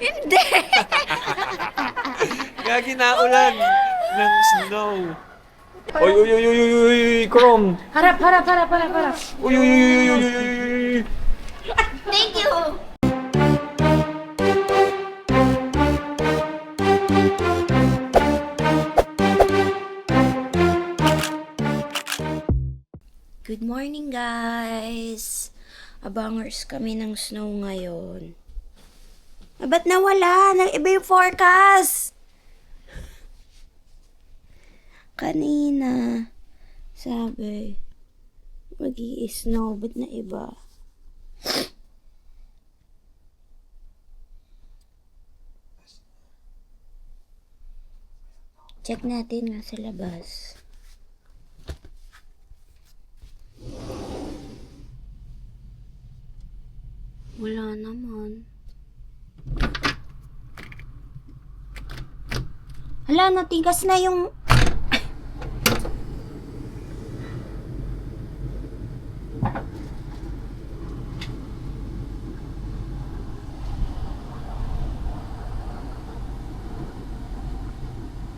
Hindi! Kaya ginaulan ng snow. Uy, uy, uy, uy, uy, uy, uy, Krong! Harap. Uy, uy, uy, uy, uy, uy, uy, uy. Thank you! Good morning, guys! Abangers kami ng snow ngayon. Ba't nawala? Nag-iba yung forecast! Kanina, sabi, mag-i-snow. Ba't na iba? Check natin nga sa labas. Wala naman. Hala, natigas na yung...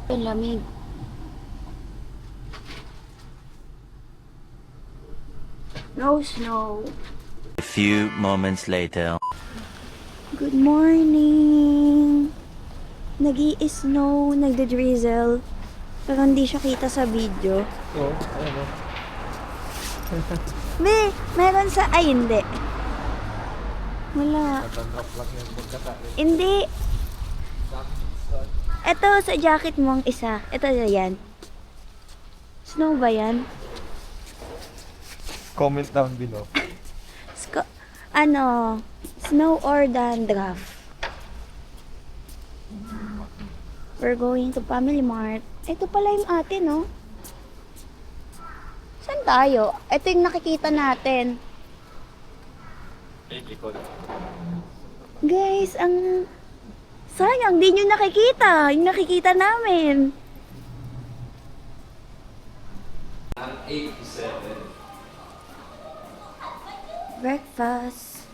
Ang lamig. No snow. A few moments later. Good morning! Nag-i-snow, nagda-drizzle. Pero hindi siya kita sa video. Oo, ayan o. Meron sa... Ay, hindi. Wala. Tatanrap lang yung pagkataon. Hindi. Ito sa jacket mo ang isa. Ito yan. Snow ba yan? Comment down below. Snow or dandruff? We're going to Family Mart. Ito pala yung atin, no? Saan tayo? Ito yung nakikita natin. Guys, ang... Sayang, di nyo nakikita. Yung nakikita namin. 8 to 7. Breakfast.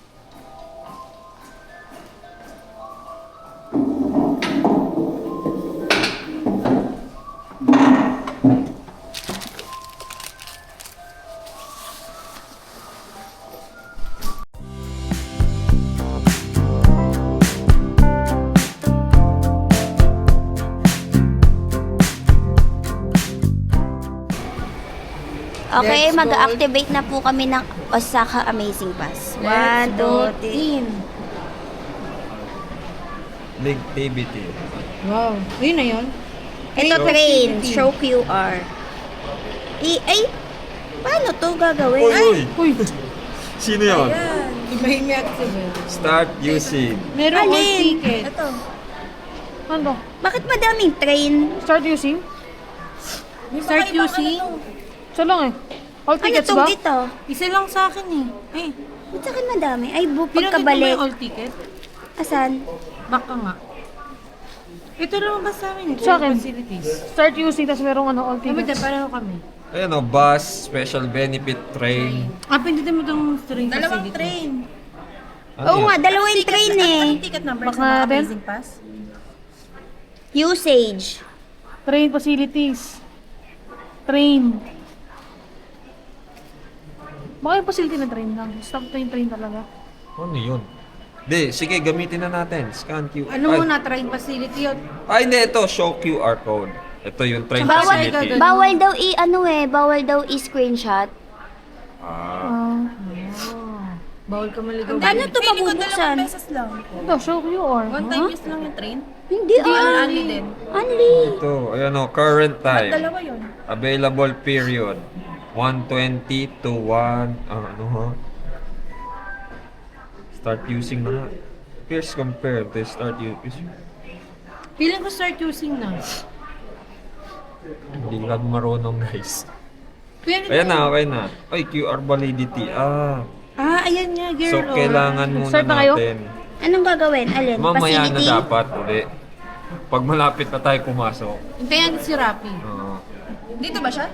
Okay, mag-activate na po kami ng Osaka Amazing Pass. 1, 2, 3. Link TBT. Wow. Yun na yun. Ito train, show QR. Ay, paano to gagawin? Uy, uy! Uy. Sino yun? May activate. Start using. Meron all Alin? ticket. Ito. Ano? Bakit madaming train? Start using? Start using? Isa lang eh. All Ano tickets to ba? dito? Isa lang sa akin eh. Eh, Ba't sa akin madami? Ay, pinakita mo pagkabalik. yung all ticket? Asan? Baka nga. Ito naman ba sa amin? Sa akin. Facilities. Start using, tapos merong all Kami din, tickets. pareho kami. Ayan o, bus, special benefit train. Pindutin mo itong train Dalawang facility. train. Ano Oo yan? nga, dalawa yung train eh. Anong ticket number Baka sa mga din? Amazing Pass? Usage. Train facilities. Train. Baka yung facility na train lang. Stop to yung train talaga. Ano yun? Di, sige, gamitin na natin. Scan QR. Ano muna, train facility yun? Ay, hindi, ito. Show QR code. Ito yung train Bawal, facility. bawal daw bawal daw i-screenshot. Ah. Bawal ka maligaw. Ano to Feeling ko mabubuksan? 2 pesos lang. Ito, show QR. One time use lang yung train. Hindi, Only din. Only. Ito, ayan o, current Ba't time. dalawa yun? Available period. 1:20 to 1. Ano ha? Start using na. Here's compare. They start using. Feeling ko start using na. Hindi lang marunong, guys. Pwede Ayan na, okay na. Ay, QR validity. ayan nga, girl. So, kailangan muna Start na kayo? natin. Anong gagawin? Alin? Mamaya na Facility? dapat uli. Pag malapit na tayo pumasok. Hintayin si Rappi. Dito ba siya?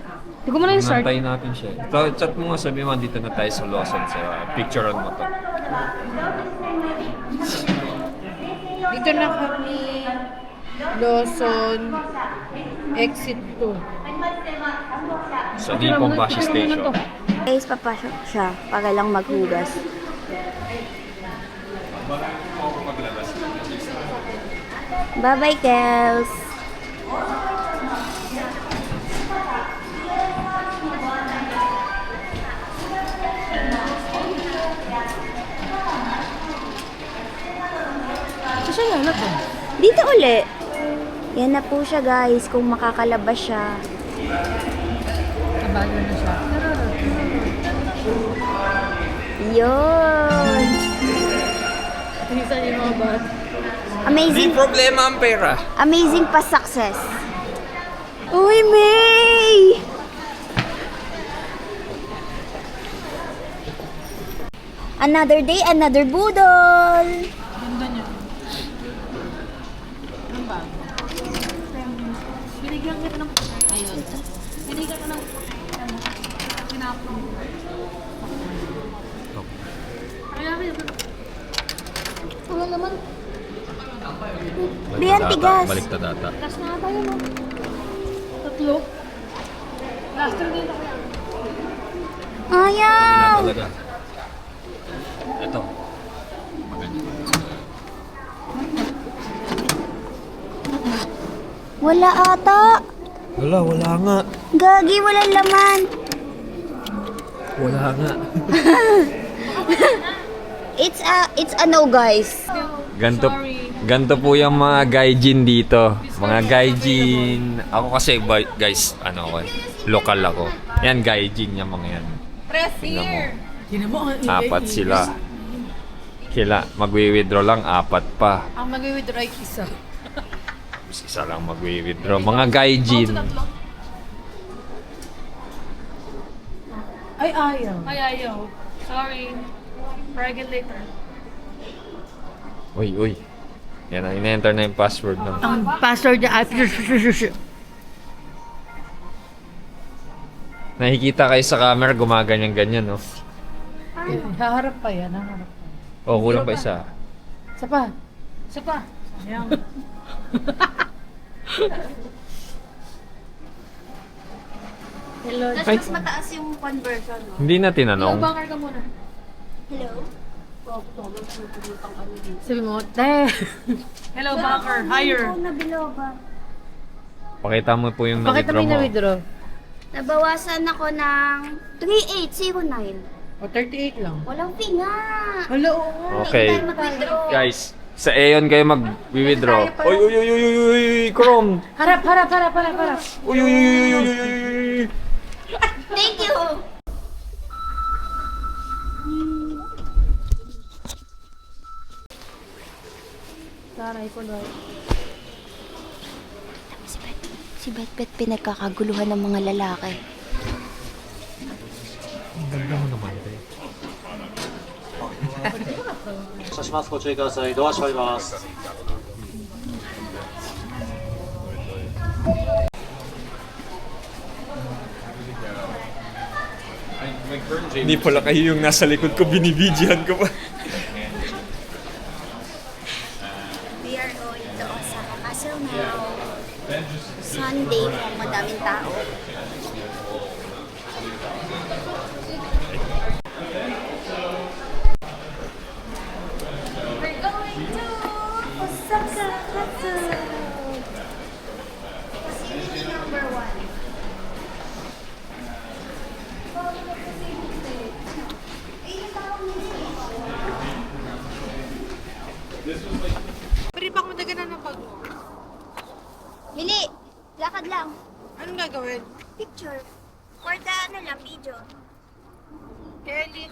Hindi ko muna yung start. Nantayin natin siya. So, chat mo nga, sabi mo, dito na tayo sa Lawson. Sa picturean mo to. Dito na kami. Lawson. Exit 2. Sa Dipong Bashi Station. Guys, papasok siya para lang maghugas. Bye-bye, Kels. Kasi yan na to. Dito uli. Yan na po siya, guys, kung makakalabas siya. Kabalo na siya. Yun. Minsan yung mga bat. Amazing. Problema ang pera. Amazing pa success. Uy, May! Another day, another budol. Ganda niya. Anong bago? Binigyan kita ng... Ayun. Binigyan ka ng... Pinapon. Kaya namin. Wala naman. Diyan, tigas. Baliktad ata. Last na tayo, no? Tatlo. Last na dito kaya. Ayaw! Talaga. Ito. Wala ata. Wala nga. Gagi, walang laman. Wala nga. It's a no, guys. Ganto po yung mga gaijin dito. Mga gaijin. Ako kasi, guys, lokal ako. Yan, gaijin yung mga yan. Press Tingnan mo. here. Tingnan mo, ang Apat sila. Magwi-withdraw lang, apat pa. Ang mag-withdraw ay isa. Isa lang magwi-withdraw. Mga gaijin. Ay, ayaw. Ay, ayaw. Sorry. Try again later. Uy. Yan na, ina-enter na yung password ng... Ang password niya ay... Nakikita kayo sa camera, gumaganyan-ganyan, no? Haharap pa yan, haharap pa. O, kulang pa isa. Isa pa. Isa pa. Sayang. Hello. Tapos Ay. mas mataas yung conversion, no? Hindi na tinanong. Bakar ka muna. Hello? Sabi mo, te. Hello, Backer. Higher. Ano nabiloba? Pakita mo po yung Bakit na-withdraw kami mo. na-withdraw? Nabawasan ako ng 3809. O, 38 lang. Walang fee nga. Hala, oo. Okay. Hindi tayo mag-withdraw. Guys, sa Aeon kayo mag-withdraw. Uy, Chrome! Harap. Uy. Thank you. Taray ko, Lord. Si Bet pinagkakaguluhan ng mga lalaki. Ang ganda mo naman, te. 発車します。ご注意ください。ドア閉まります。 Hindi pala kayo yung nasa likod ko, binibidyohan ko pa. We are going to Osaka Castle now. Sunday po, madaming tao. We're going to Osaka Castle. Facility number 1. Pwede pa ako madaganan ng bag mo. Mili, lakad lang. Anong gagawin? Picture. For the video. Kelly.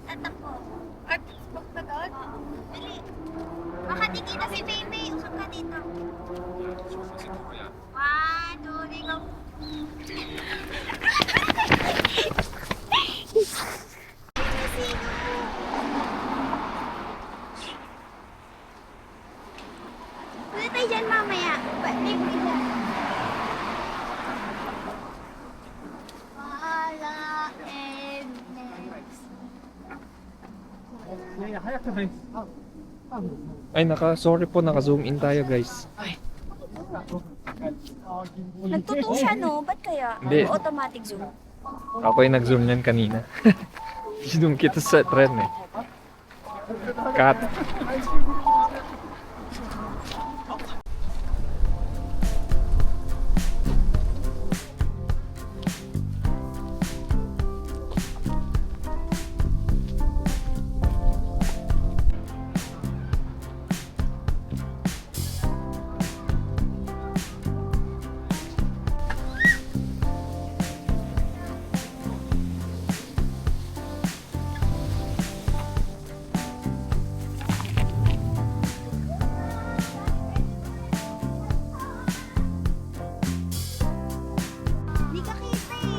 Tatakbo. At magpagod? Mili. Baka di kita si Baby. Usap ka dito. 1, 2, 3, go. Pwede tayo dyan mamaya. Live me dyan. Wala and next. Ay, sorry po, naka-zoom in tayo, guys. Nagtutoo siya, no? Ba't kaya? Hindi. Automatic zoom. Ako yung nag-zoom niyan kanina. Zoom kita sa trend eh. Cut. Hindi ka kita eh.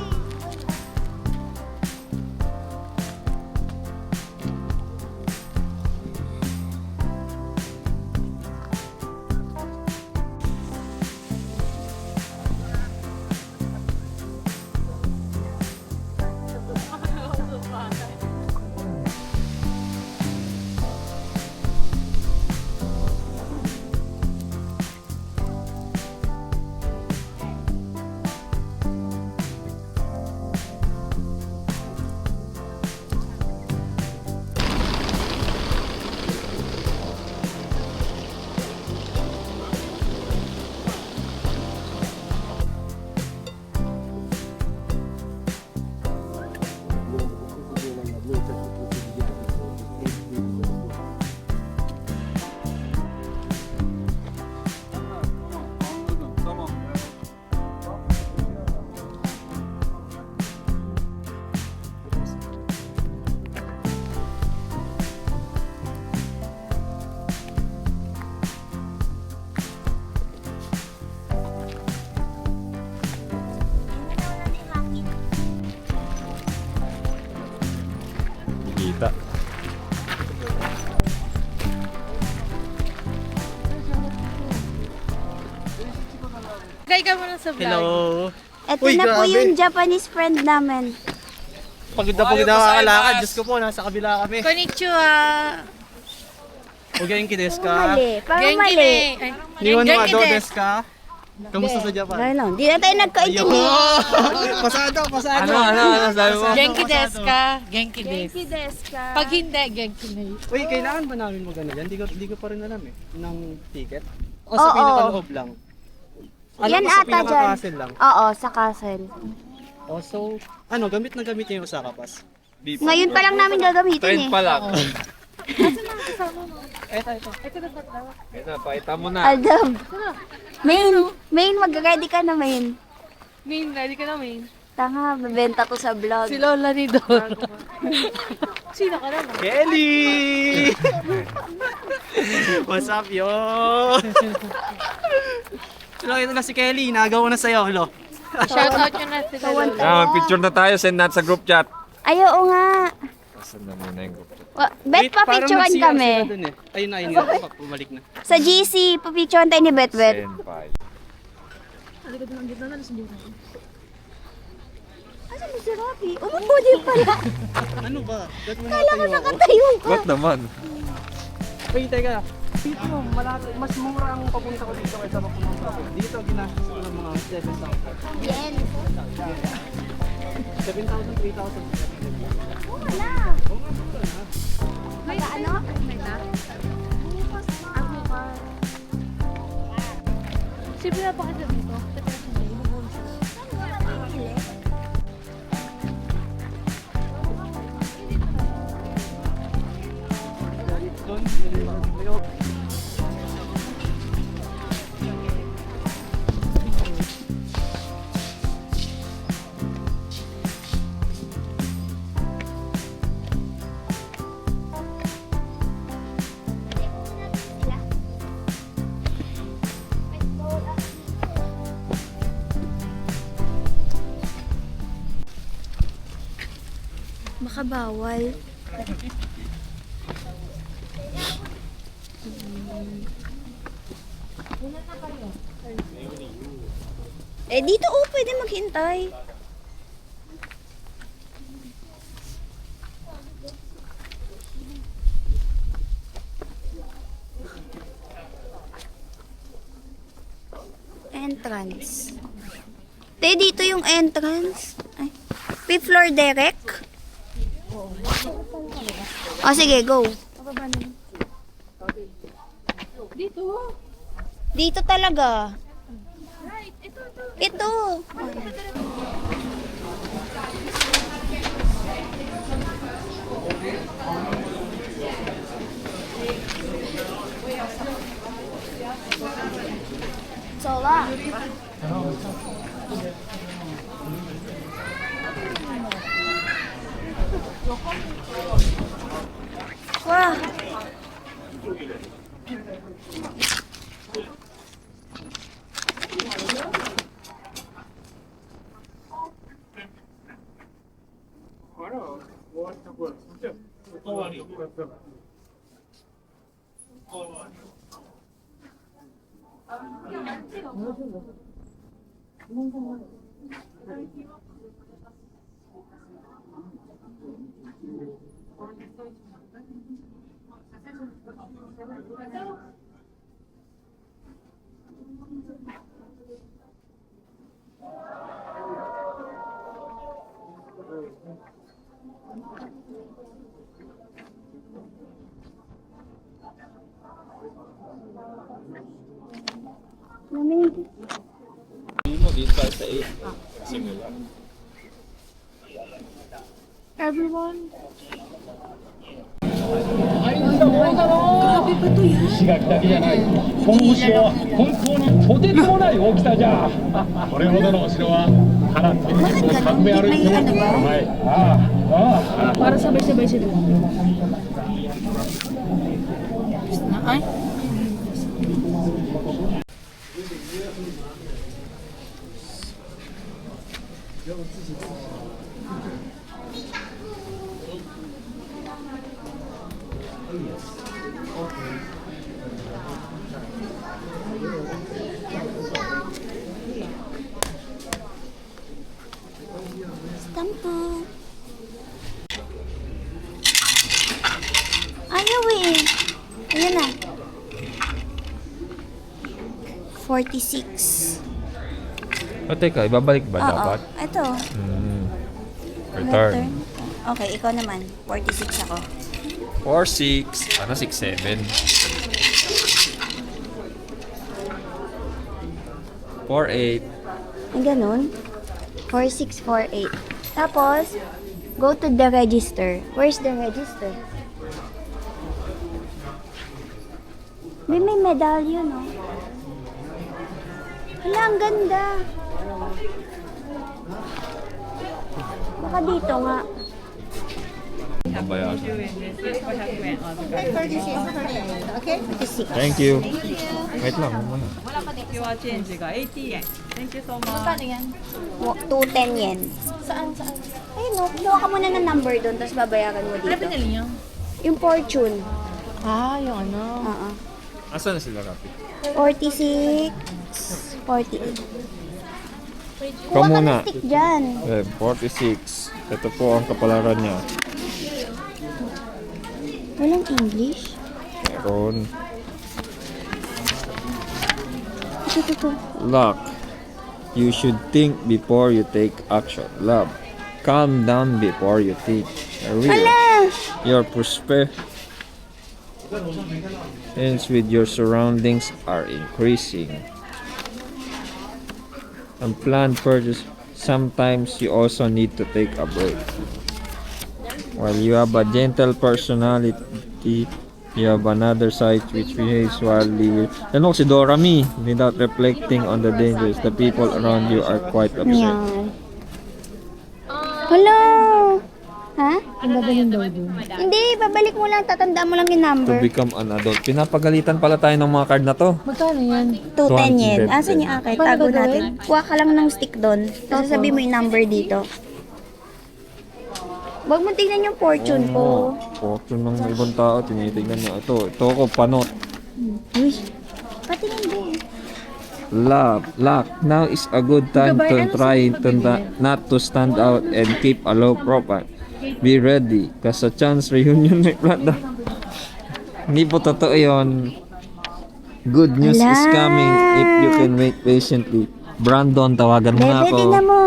Kita. Kaya ka muna sa vlog. Hello. Ito Uy, na po grabe. yung Japanese friend namin. Pagod na nakakalakad. Diyos ko po, nasa kabila kami. Konnichiwa. Huwag yung kidesu Parang ka. mali. Parang Genki mali. ne. Ay, Niwan mo genki ado desu. desu ka? Kamusta sa Japan? Gano'n lang. Di na tayo nagkaintindihan. Pasado. Ano sabi mo? Genki desu ka? Genki desu. Genki desu ka. Pag hindi, genki na. Uy, kailangan ba namin mag-ano dyan? Hindi ko pa rin alam eh. Ng ticket? O Oo. sa pinakaloob lang? Yan ko sa ata dyan. pinaka-castle lang? Oo, sa castle. O so, gamit na gamit niya yung Osaka Pass? Before. Ngayon pa lang namin gagamitin Trend eh. pa lang. Ito. Ito, pakita mo na. Aldam. Main, mag-ready ka na main. Main, ready ka na, main. Tanga, bebenta to sa vlog. Si Lola ni Dora. Sino ka naman? Kelly! What's up, yo? Ito na si Kelly. Nagawa ko na sa'yo, lo. Shoutout nyo na si Lola. Picture na tayo, send natin sa group chat. Ay, oo nga. Send na muna yung group chat. Bet, papicturean parang kami. nag-CR sila dun eh. Ayun na, bumalik na. Sa GC, papicturean tayo ni Bet. Send 5. Asan mo si Robby? Umupo din pala. Ano ba? Ba't mo Kala ko nakatayo ako? nakatayo ka. What naman? Wait, teka. Dito, mas mura ang papunta ko dito kaysa papunta ko. Dito, ginastos ko ng mga 7,000. Yen. 7,000, 3,000. Wala. May ano? Sino pinapakita dito? Doon, Makabawal. Eh, dito pwede maghintay. entrance. Te, dito yung entrance. Ay. Fifth floor direct? O, sige, go. Dito. Dito talaga. Ito. Sola. Wah. Mami. Mo dito tayo sa 8. Simula. Everyone. Para sabay-sabay sila. Ay? Stampo. Ayaw eh. Ayan na. 46. O teka, ibabalik ba Oo. dapat? Ito. Return. Okay, ikaw naman. 46 ako. 4-6. Ano 6-7? 4-8. Ang ganun. 4648. Tapos, go to the register. Where's the register? May medallion, no? Hala, ang ganda. Baka dito nga. Babayaran. 46. Thank you. Wait lang, muna. 210 yen. Saan? Ayun, no? Kuha ka muna ng number doon, tapos babayaran mo dito. Pinali niyo? Yung fortune. Ah, yung ano. Oo. Asan na sila, Rapi? 46. 48. Ikaw Kuha ka muna. ng stick dyan. 46. Ito po ang kapalaran niya. Walang English. Meron. Ito. Luck. You should think before you take action. Love. Calm down before you think. Career. Ala! Your prosper. Hence with your surroundings are increasing. Unplanned purchase. Sometimes you also need to take a break. While you have a gentle personality, you have another side which behaves wildly. Ano si Dorami? Without reflecting on the dangers, the people around you are quite upset. Yan. Hello! Ha? Ang dadalhin daw doon. Hindi, babalik mo lang. Tatandaan mo lang yung To number. become an adult. Pinapagalitan pala tayo ng mga card na to. Magkano yan? 210 yen. 210. Asan yung akin? Paano Tago gagawin? natin. Kuha ka lang ng stick doon. Tapos sabi mo yung number dito. Huwag mo tingnan yung fortune ko. Fortune ng ibang tao, tinitignan niya. Ito ko, panot. Uy, patingin din. Love, luck. Now is a good time to try to not to stand out and keep a low profile. Be ready, kasi sa chance reunion may plata. Hindi po totoo yun. Good news is Ala. coming if you can wait patiently. Brandon, tawagan mo na Bebe, ako. tingnan mo.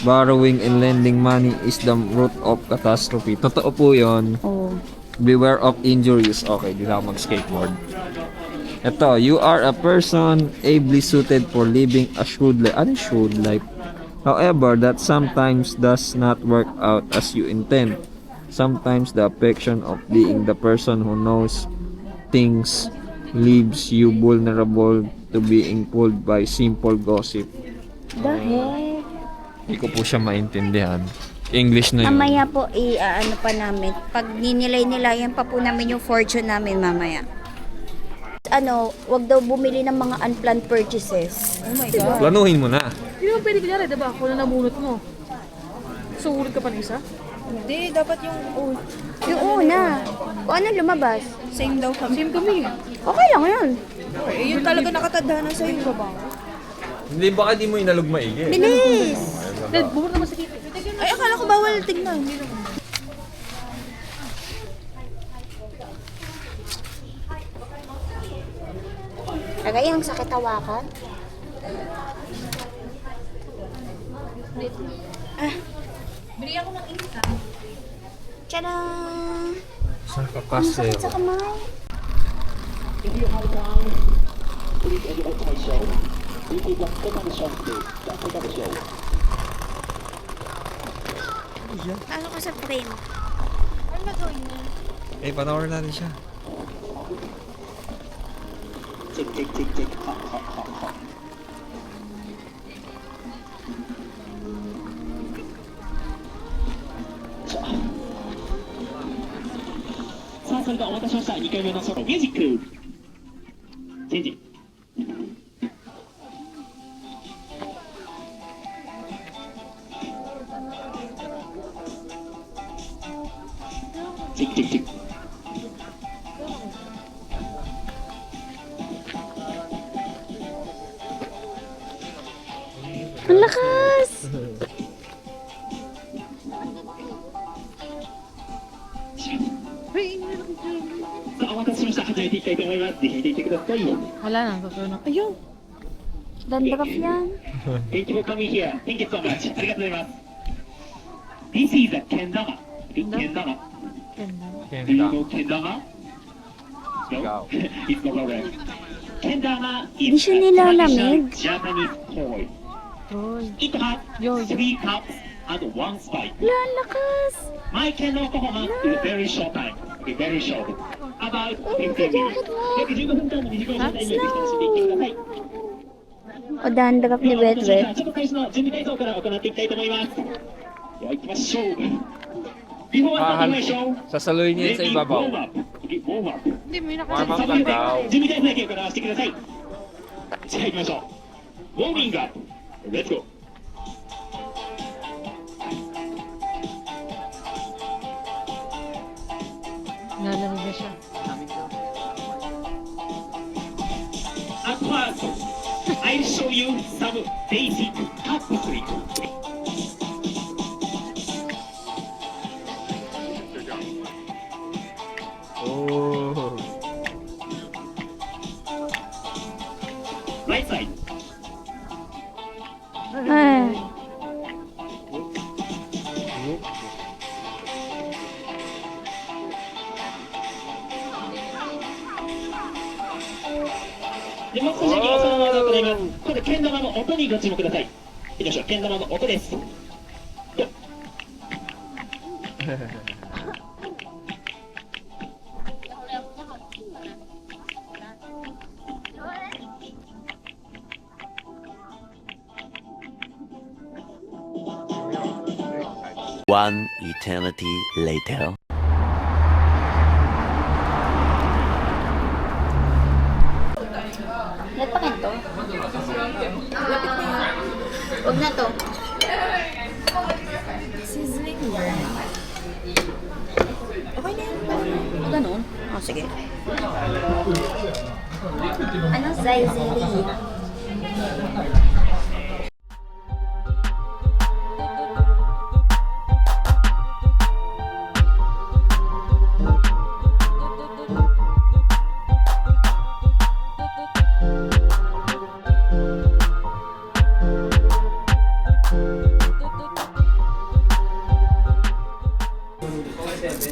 Borrowing and lending money is the root of catastrophe. Totoo po yun. Oh. Beware of injuries. Okay, di na ako mag-skateboard. Ito, you are a person ably suited for living a shrewd life. Ano shrewd life? However, that sometimes does not work out as you intend. Sometimes the affection of being the person who knows things leaves you vulnerable to being pulled by simple gossip. The heck? Hindi ko po siya maintindihan. English na yun. Mamaya po, ano pa namin. Pag ninilay-nilayan pa po namin yung fortune namin mamaya. Ano, wag daw bumili ng mga unplanned purchases. Oh my God. Planuhin mo na. Hindi naman pwede kunyari, diba? Kung na nabunot mo. So, ulit ka pa na isa? Hindi, dapat yung Yung una. Kung ano lumabas. same daw kami. Same kami. Okay lang yun. Eh, yun talaga nakatadhana sa'yo. Hindi, baka di mo inalog maigi. Bilis! Dad, bumura naman sa kito. Ay, akala ko bawal tingnan. Tagay yung sakit hawakan. Bili ako ng isa. Tiyada! Sa Ang kakasel. sakit sa kamay. Ano ko sa frame? Ano ba gawin mo? Eh, panoorin natin siya. Ang lakas! お待たせしました。始めていきたいと思います。ぜひ見ていてください。Wala na, tutunog. Ayun! Dandruff yan. Thank you for coming here. Thank you so much. ありがとうございます。This is a けん玉。けん玉。Do you know けん玉 No? It's no problem. けん玉 Di is siya a nilalamig. traditional Japanese toy. It has 3 cups and 1 spike. Wala, ang lakas! My candle performance is very short time. Okay, very short. About 15 minutes. 約15分間の短い状態にぜひ楽しんでいってください。 O dandruff ni ちょ Wetwet. っと開始の準備体操から行っていきたいと思います。では行きましょう。Before animation, Sasaluhin niya yun sa let me ibabaw. warm up. Okay, warm up. Hindi, may Warm up さあ、lang daw. 準備体操だけ行わせてください。じゃあ行きましょう。ウォーミングアップ。レッツゴー。Nalamig na siya. At first, I'll show you some basic cup trick. Oh. Right side. Ay.でもう少しだけそのままで行います。今度けん玉の音にご注目ください。いきましょう。けん玉の音です。よっ One eternity later. Net pa to? Lapit na yan. Huwag na to. Sizzling burn. Okay na yan. O, ganun? O, sige. Anong size ini?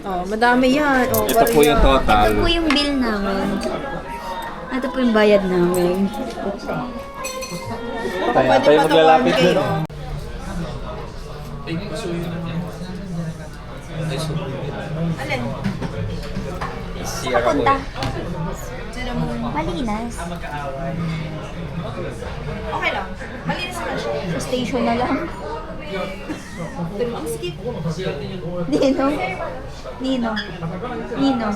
Oh, madami yan. Oh, Ito po yung total. Ito po yung bill namin. Ito po yung bayad namin. Kaya tayo maglalapit dun. Alin? Papunta. Malinas. Okay lang. Malinis naman siya. Sa station na lang. Ang skip. Nino. Nino. Nino.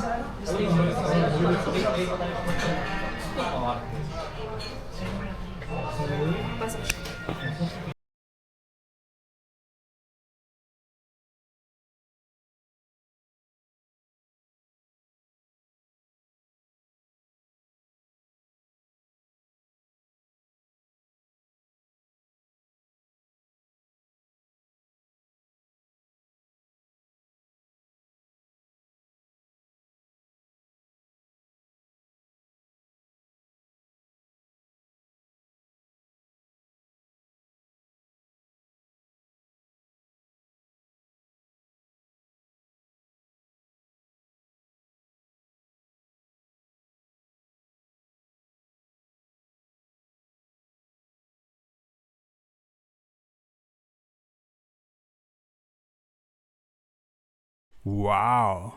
Wow.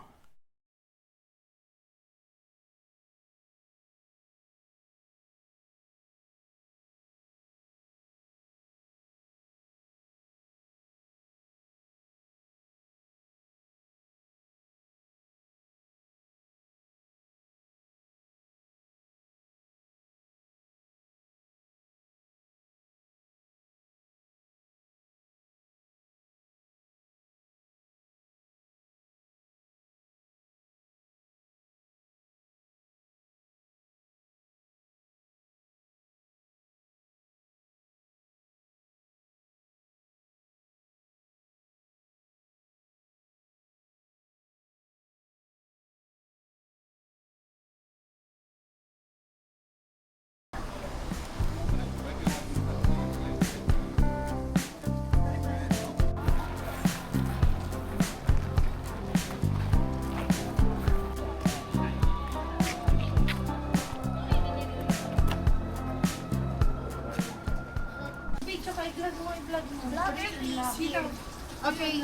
Okay,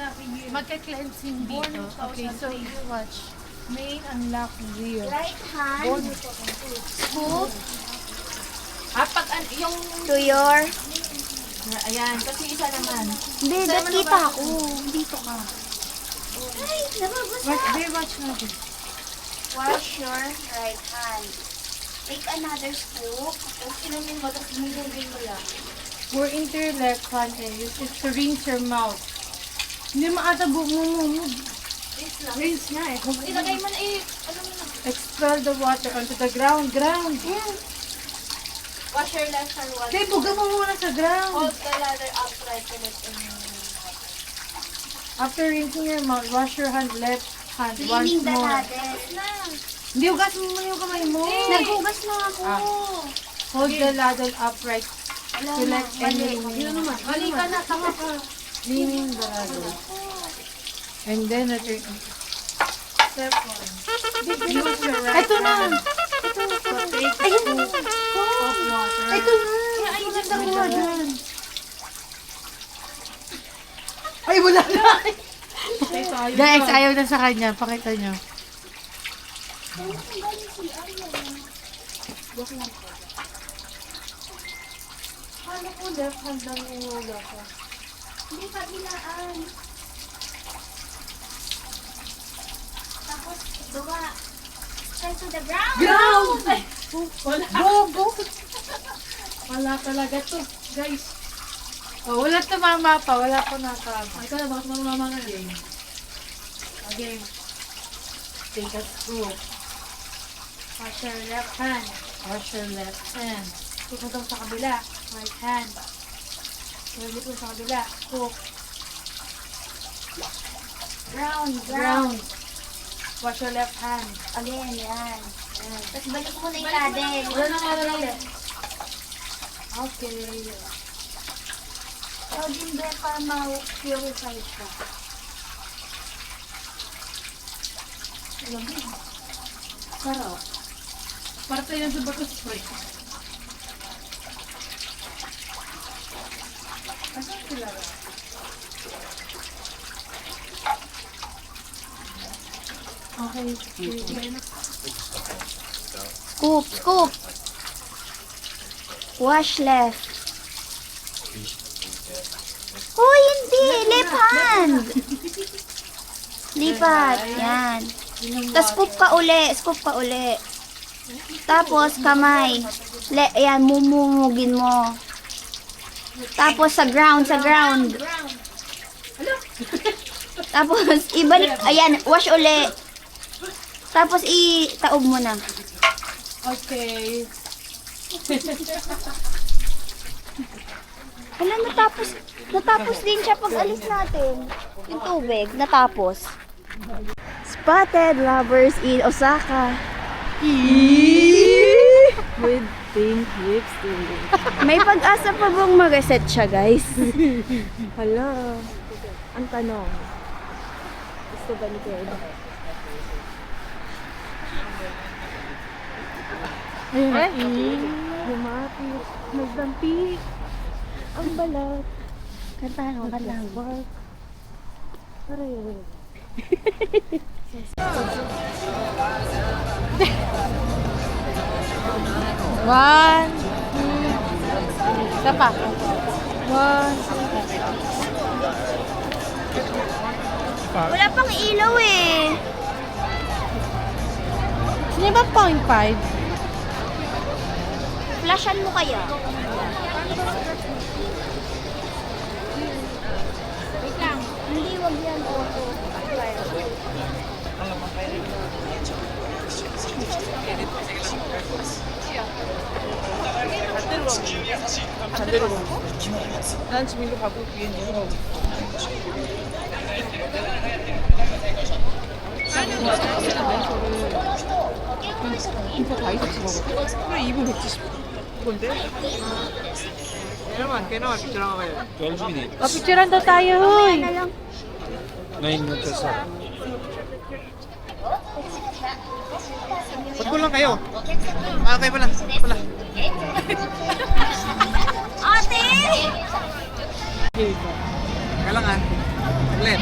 magka-cleansing dito. Okay, so you watch. Main unlock wheel. Right hand. Scoop Yung... to your... Ayan, kasi isa naman. Hindi, Saan ba't mo kita nabasa? ako? Dito ka. Ay, nababasa. Watch natin. Wash your right hand. Take another scoop. Tapos inumin mo, tapos nilugin mo lang. Pour into your left hand and use it to rinse your mouth. Hindi maata mo. Rinse nga eh. Ilagay mo na ano mo na. Expel the water onto the ground. Wash your left hand once. Okay, buga mo muna sa ground. Hold the ladder upright and let it After rinsing your mouth, wash your left hand once Cleaning the more. ladder. Hindi, hugas mo muna yung kamay mo. Naghugas na ako. Hold the ladle upright Wala to na, let mali. any Mali ka na, tama ka. cleaning the ladle. And then return. Step 1. Use your right Ito na. hand to take a scoop of water. Ito na. Ay, nakuha dyan. Ay, wala na. Guys, ayaw na sa kanya. Pakita nyo. Paano ko left hand lang yung wala ko? Hindi pa bilaan. Tapos, duwa. Turn to the ground. Ground! Bobo! Wala talaga to, guys. Oh, wala tumama pa. Wala ko natama. Ikaw na, bakit mamama ka na? Okay. Take a scoop. Wash your left hand. Wash your left hand. Pupunta sa kabila. Right hand. Pwede po sa kabila. Scoop. Ground. Ground. Wash your left hand. Again, yan. Tapos balik mo na yung ladder. Wala na nga ulit. Okay. Ikaw din ba para ma-purify siya? Sarap. Parte yan sa bato spray. Asan sila? Okay. Scoop, scoop. Wash left. Oh, hindi. Left hand. Lipat. Yan. Tapos scoop ka uli. Scoop ka uli. Tapos kamay. Yan, mumumugin mo. Tapos sa ground, sa ground. Tapos ibalik. Ayan, wash uli. Tapos itaob mo na. Okay. Wala, natapos din siya pag alis natin. Yung tubig, natapos. Spotted lovers in Osaka. With pink lipstick. May pag-asa pa bang mag-reset siya, guys? Hala. Ang tanong. Gusto ba ni Kuya? Ayun. Lumapit. Nagdampi. Ang balat. Kantahan mo, kantahan mo. Aray. One, two, isa pa. One, Wala pang ilaw eh. sino ba 0.5? Flashan mo kaya? Wait lang. Hindi, wag yan. Auto. 난 지금 일로 가고 뒤에 있는 이거 다 있었지 먹어. 그래 2분 170. 이건데? Kailangan picture kayo. 12 minutes. Papicturean daw tayo, hoy! Na lang. 9 minutes na. Ba't lang kayo? Kayo pala. Ate! Kailangan. Saglit.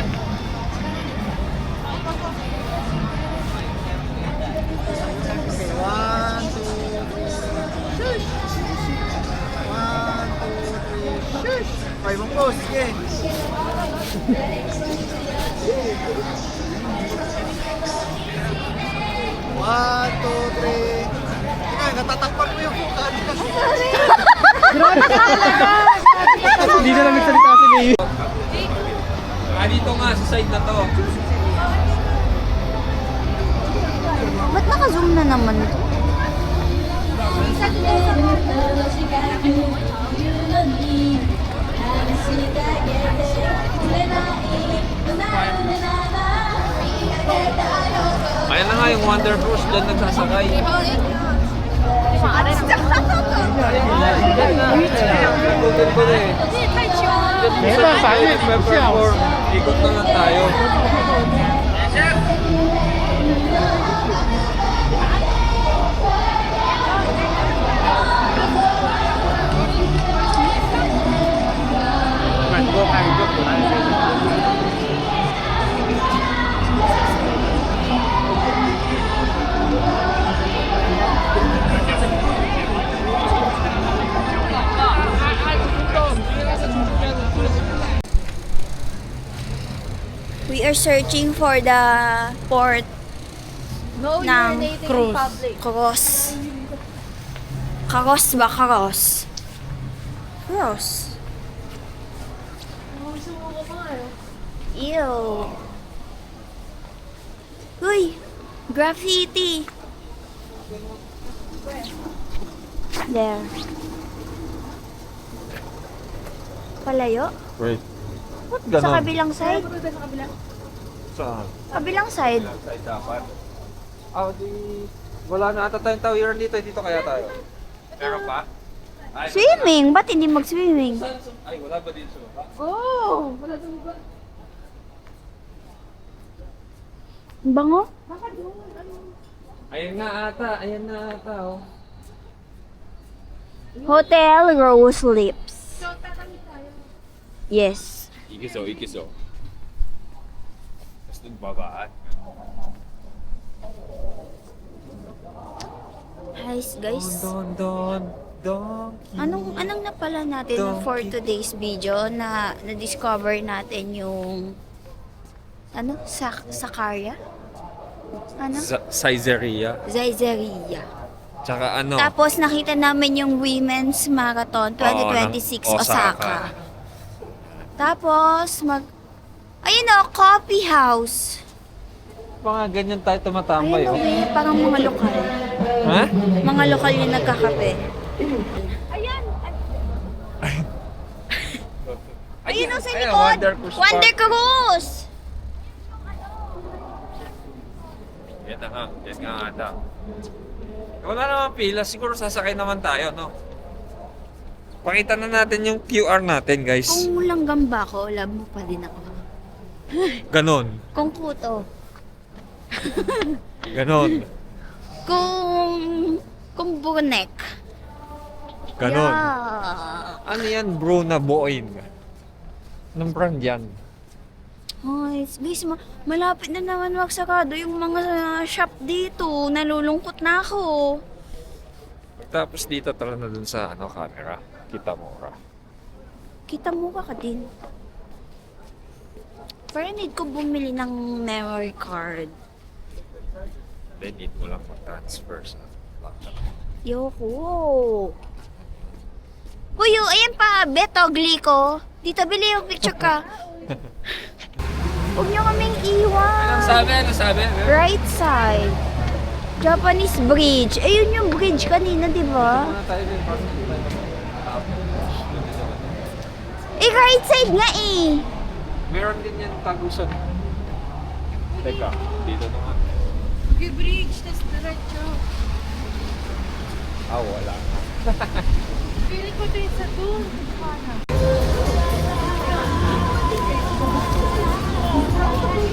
Okay, 1, 2, 3. Shush! 1, 2, 3. Shush! Okay, mong post. Sige. 1, 2, 3. Teka, natatakpan mo yung mukha niya. Hindi na lang nagsalita si Leo. Dito nga sa side na to. Ba't naka-zoom na naman ito? Ayan na nga yung Wonder Bros dyan nagsasakay. Google ko na eh. Nagpe-perform. Ikot na lang tayo. We are searching for the port No ng urinating in public. Cross. Cross ba? Cross. Cross. Ew. Uy! Graffiti! There. Palayo? Wait. Ba't Sa ganon? kabilang side? Saan? Kabilang side? Side dapat. Di... Wala na ata tayong tawiran dito. Dito kaya tayo. Meron pa? Ay, Swimming? Ba't hindi mag-swimming? ay, wala ba dito sa baba? Oh! Wala sa baba. Bango? Ayan na ata, oh. Hotel Rose Lips. Yes. Ikiso. Tapos dun babaan. Hi guys. Don. Anong napala natin for today's video na na-discover natin yung Sakarya? Saizeriya. Zaizeria. Tsaka ano? Tapos nakita namin yung Women's Marathon 2026 ng Osaka. Tapos ayun o, coffee house. Mga ganyan tayo tumatambay, Ayun o, parang mga lokal. Ha? Mga lokal yung nagkakape. Ayun o, sa likod! Wonder Cruise! Yan nga ata. Wala naman pila, siguro sasakay naman tayo, no? Pakita na natin yung QR natin, guys. Kung langgam ba ako, love mo pa din ako. Ganon. Kung kuto. Ganon. Kung bunek. Ganon. Yeah. Ano yan, bro, na Boeing? Anong brand yan? Ay, guys, malapit na naman magsarado yung mga shop dito. Nalulungkot na ako. Tapos dito tala na dun sa camera. Kita mo ka. Kita mo ka din. Pero need ko bumili ng memory card. Then need mo lang mag-transfer sa laptop. Yoko. Kuyo, ayan pa, Beto, Glico. Dito, bili yung picture ka. Huwag niyo kaming iwan. Ano sabi? Right side. Japanese bridge. Ayun yung bridge kanina, di ba? Right side nga eh. Meron din yan Tagusan. Teka, dito na nga. Bridge, tas diretso. Wala. Pili ko din sa doon.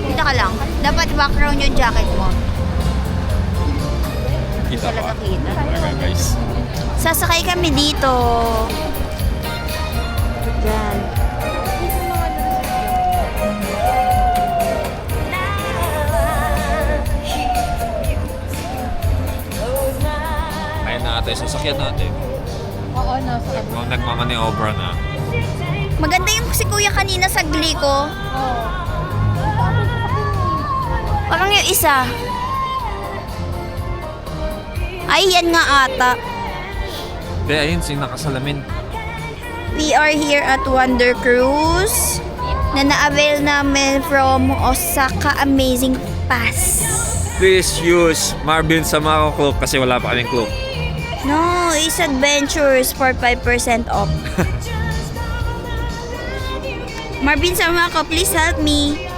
Dito ka lang. Dapat background yung jacket mo. Kita Talaga ba? kita. Talaga, guys. Sasakay kami dito. Yan. Ayun na ate, sasakyan natin. Oo, nasa. Nagmamaniobra na. Maganda yung si kuya kanina sa Glico. Parang yung isa. Ay, yan nga ata. Hindi, ayun, nakasalamin. We are here at Wonder Cruise na na-avail namin from Osaka Amazing Pass. Please use Marvin Samaro Cloak kasi wala pa kaming cloak. No, it's adventures for 5% off. Marvin Samako, please help me.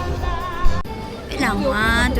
Kailangan.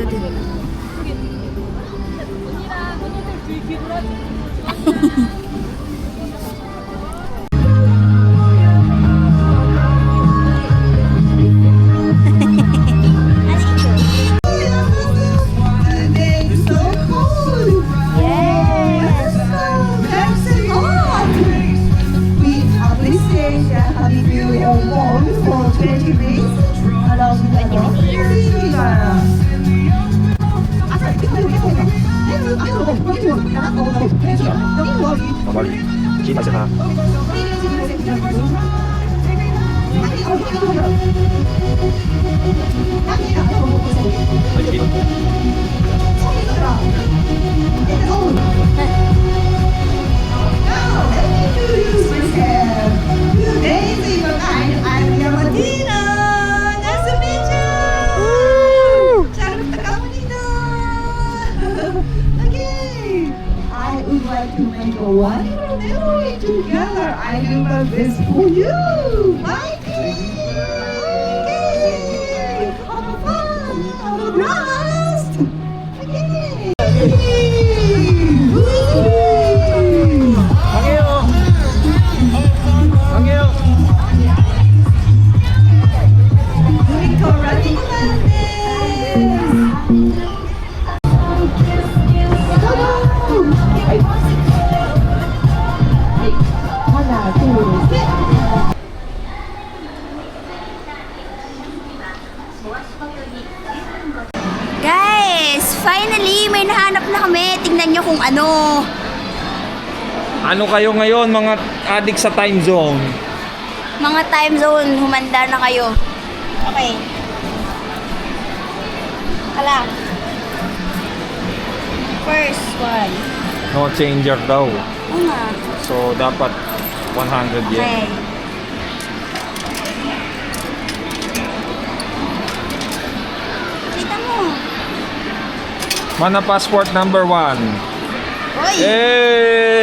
Finally, may nahanap na kami. Tingnan nyo kung ano. Ano kayo ngayon mga adik sa time zone? Mga time zone, humanda na kayo. Okay. Alam. First one. No changer daw. Oo nga. So dapat 100 yen. Okay. Kita mo. Mana passport number 1. Uy! Hey!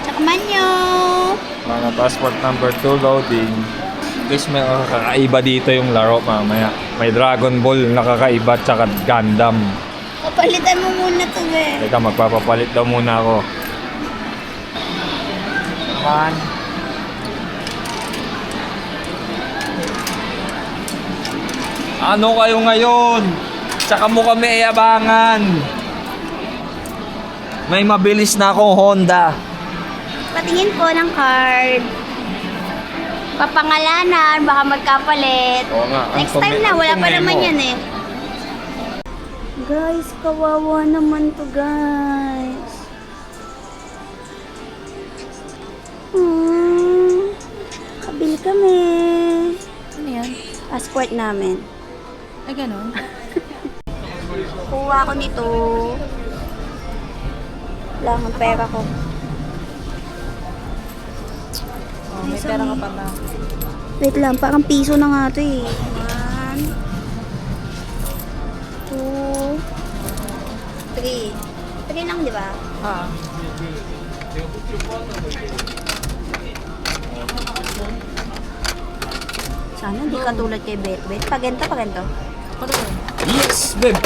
Tsakaman nyo. Mana passport number 2 loading. Guys, may kakaiba dito yung laro mamaya. May Dragon Ball na kakaiba tsaka Gundam. Papalitan mo muna to, be. Teka, magpapapalit daw muna ako. Man. Ano kayo ngayon? Tsaka mo kami iabangan. May mabilis na akong Honda. Patingin po ng card. Papangalanan, baka magkapalit. Oo nga. Next time na, wala pa naman yan eh. Guys, kawawa naman to, guys. Kabili kami. Ano yan? Passport namin. Ay, ganun? Kuha ko nito. Wala ang pera ko. Oh, may pera ka pala. Wait lang, parang piso na nga ito eh. 1, 2, 3. 3 lang, di ba? Ah. Sana di katulad kay Bet. Pagento. Yes, babe.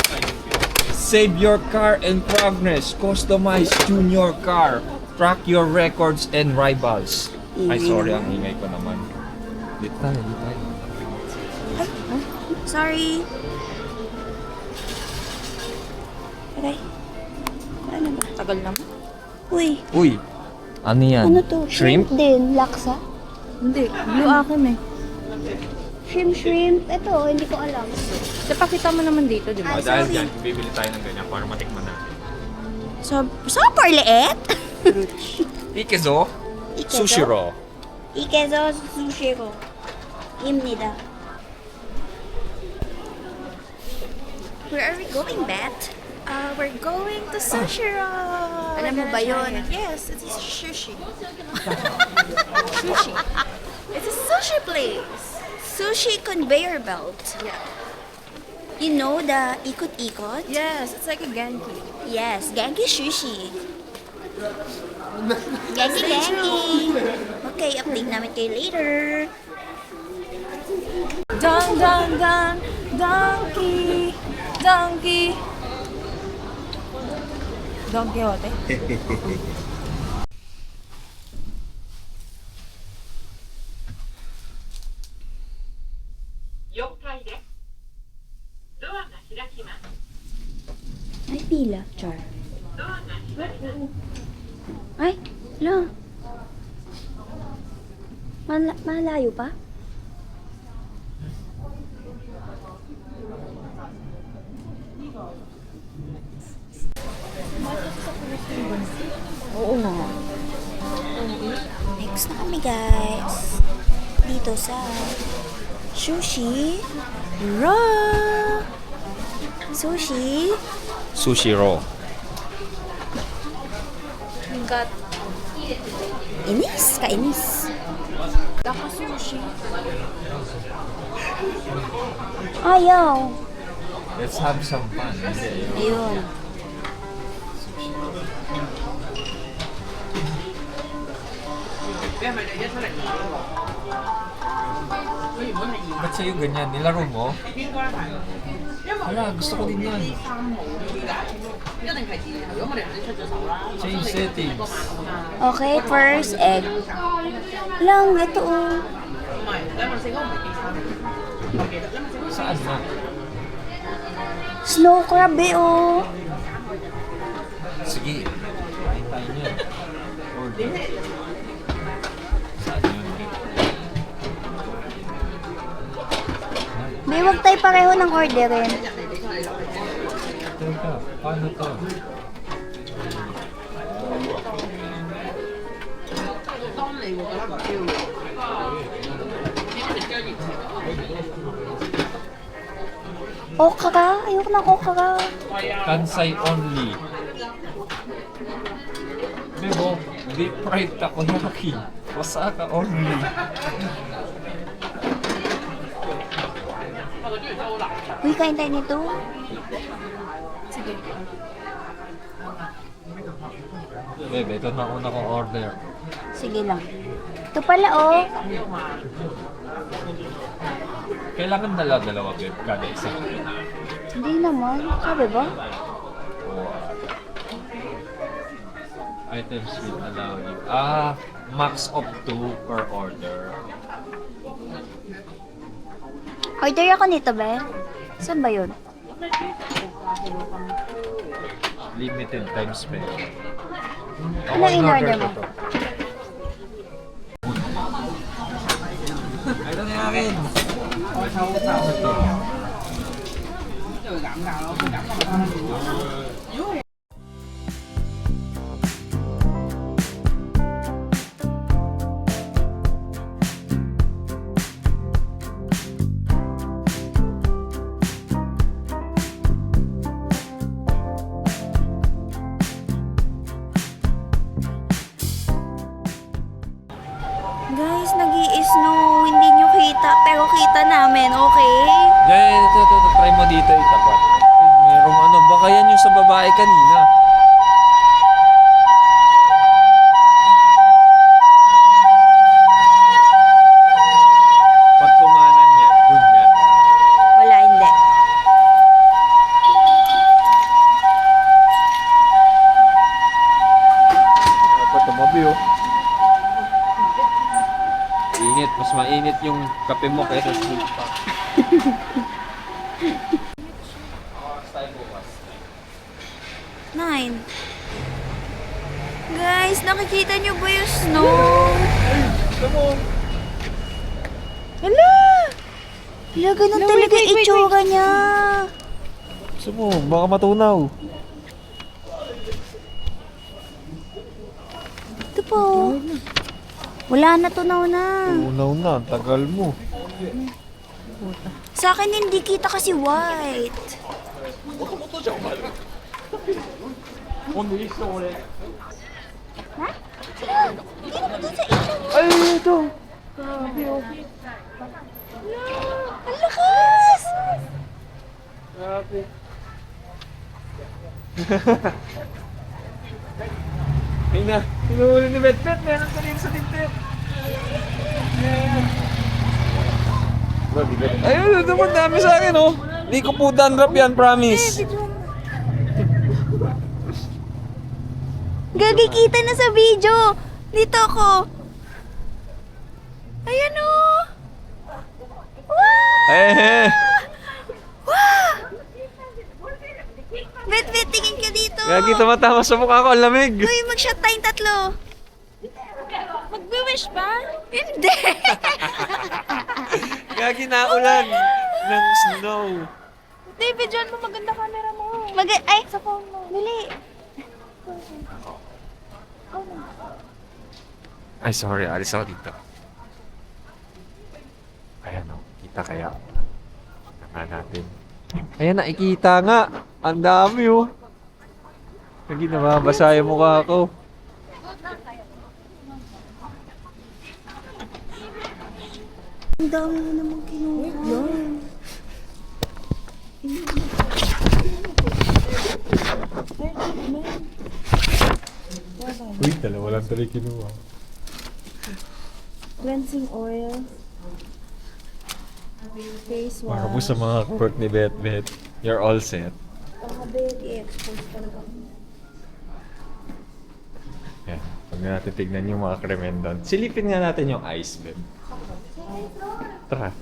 Save your car and progress. Customize junior car. Track your records and rivals. Ay, sorry, ang ingay ko naman. Dito tayo. Sorry. Okay. Ano ba? Tagal naman. Uy, Uy, ano yan? ano to? Shrimp? din. Laksa? Hindi. Blue akin eh. Shrimp. Ito, hindi ko alam. Napakita mo naman dito, di ba? Ah, sorry. bibili tayo ng ganyan para matikman natin. Super liit? Ikezo, Ikezo? sushiro. Ikezo sushiro. Imnida. Where are we going, Bet? We're going to Sushiro. Alam mo ba yun? Yes, it's a sushi. Sushi. It's a sushi place. Sushi conveyor belt. Yeah. You know the ikot-ikot? Yes, it's like a Genki. Yes, Genki sushi. Genki. Okay, update namin kayo later. Donkey. Don Quixote. Ay, pila, Char. Ay, no. Malayo pa? Oo nga. Next na kami, guys. Dito sa Sushi Raw. Sushi. Sushiro. Got Inis, kainis. sushi. Ayaw. Let's have some fun. Ayun. Ba't sa'yo ganyan? Nilaro mo? Hala, gusto ko din yan. Change settings. Okay, first egg. Lang, ito oh. Saan na? Snow crab eh oh. Sige. Kain tayo niyan. Order. Saan yun? May wag tayo pareho ng orderin. Paano to? Okra. Ayoko ng okra. Kansai only. Bebo, deep fried takoyaki. Osaka only. Uy, kain tayo nito. Bebe, ito na una kong order. Sige lang. Ito pala, oh. Kailangan dalawa, babe, kada isa. Hindi naman. Sabi ba? Items will allow you. Max of 2 per order. Order ako nito, be. Saan ba yun? Limited time special. Ano in-order mo? Ito na namin. Guys, nag-i-snow. Hindi nyo kita, pero kita namin, okay? Ito. Try mo dito itapat. Merong ano, baka yan yung sa babae kanina. Pag kumanan niya, dun yan. Wala, hindi. Dapat tumabi oh. Init, mas mainit yung kape mo kaysa sa sweet pack. Nine. Guys, nakikita nyo ba yung snow? Hala! Hala, ganun talaga yung itsura niya. Gusto mo, baka matunaw. Ito po. Wala na, tunaw na. Tunaw na, tagal mo. Sa akin hindi kita kasi white. Ha? Hindi naman dun sa itsura mo. Ay, ito! Ang lakas! Ay na, hinuhuli ni Bet-Bet, meron ka rin sa tintin. Ayun, ito mo dami sa akin oh. Hindi ko po dandrap yan, promise. Gagikita na sa video. Dito ako. Ayan o. Wow! Eh, Bet, tingin ka dito. Gagi tumatama sa mukha ko, ang lamig. Uy, mag-shot tayong tatlo. Mag-wish ba? Hindi. Gagi naulan ng snow. David, dyan mo maganda camera mo. Ay, sa phone mo. Dali. Ay, sorry, alis ako dito. Ayan o, kita kaya. Tingnan natin. Ayan, nakikita nga. Ang dami oh. Lagi nababasa yung mukha ko. Ang dami mo naman kinuha. Uy, dalawa lang tuloy kinuha. Cleansing oil. Face wash. Para po sa mga work ni Bet-Bet, you're all set. Baka i-expose talaga. Yan. Pag natin tignan yung mga krimen doon. Silipin nga natin yung ice, Ben. Tara.